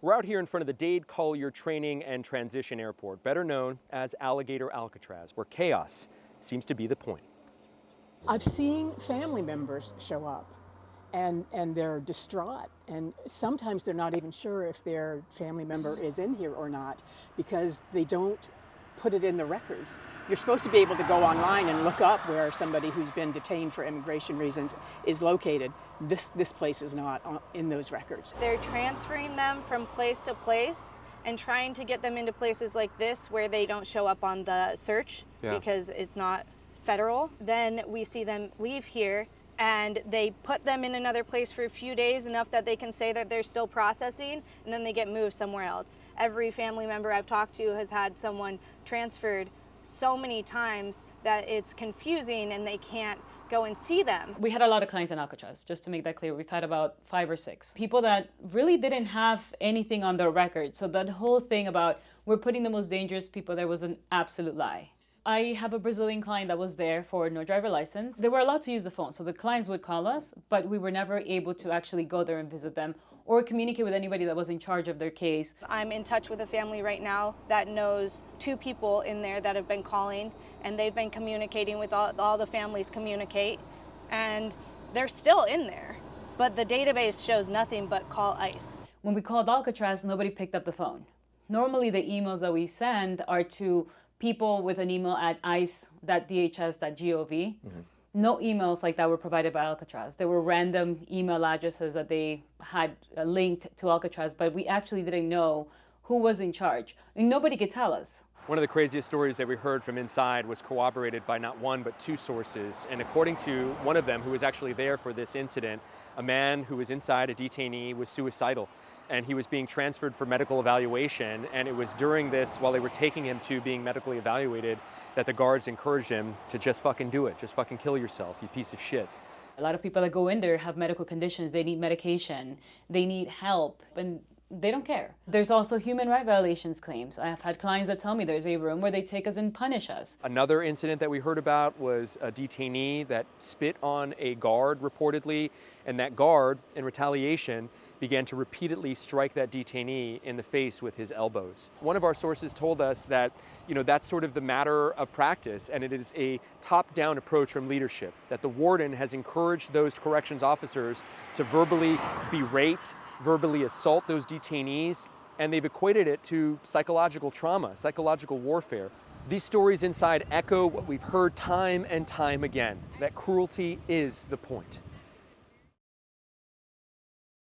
We're out here in front of the Dade Collier Training and Transition Airport, better known as Alligator Alcatraz, where chaos seems to be the point. I've seen family members show up and they're distraught, and sometimes they're not even sure if their family member is in here or not because they don't put it in the records. You're supposed to be able to go online and look up where somebody who's been detained for immigration reasons is located. This place is not in those records. They're transferring them from place to place and trying to get them into places like this where they don't show up on the search because it's not federal. Then we see them leave here and they put them in another place for a few days, enough that they can say that they're still processing, and then they get moved somewhere else. Every family member I've talked to has had someone transferred so many times that it's confusing and they can't go and see them. We had a lot of clients in Alcatraz, just to make that clear. We've had about 5 or 6 people that really didn't have anything on their record. So that whole thing about we're putting the most dangerous people there was an absolute lie. I have a Brazilian client that was there for no driver license. They were allowed to use the phone, so the clients would call us, but we were never able to actually go there and visit them or communicate with anybody that was in charge of their case. I'm in touch with a family right now that knows 2 people in there that have been calling, and they've been communicating with all the families communicate, and they're still in there. But the database shows nothing but call ICE. When we called Alcatraz, nobody picked up the phone. Normally the emails that we send are to people with an email at ice.dhs.gov. No emails like that were provided by Alcatraz. There were random email addresses that they had linked to Alcatraz, but we actually didn't know who was in charge. And nobody could tell us. One of the craziest stories that we heard from inside was corroborated by not 1 but 2 sources. And according to one of them, who was actually there for this incident, a man who was inside, a detainee, was suicidal. And he was being transferred for medical evaluation. And it was during this, while they were taking him to being medically evaluated, that the guards encouraged him to just fucking do it. Just fucking kill yourself, you piece of shit. A lot of people that go in there have medical conditions. They need medication. They need help. And they don't care. There's also human rights violations claims. I have had clients that tell me there's a room where they take us and punish us. Another incident that we heard about was a detainee that spit on a guard reportedly, and that guard, in retaliation, began to repeatedly strike that detainee in the face with his elbows. One of our sources told us that, that's sort of the matter of practice, and it is a top-down approach from leadership, that the warden has encouraged those corrections officers to verbally berate, verbally assault those detainees, and they've equated it to psychological trauma, psychological warfare. These stories inside echo what we've heard time and time again, that cruelty is the point.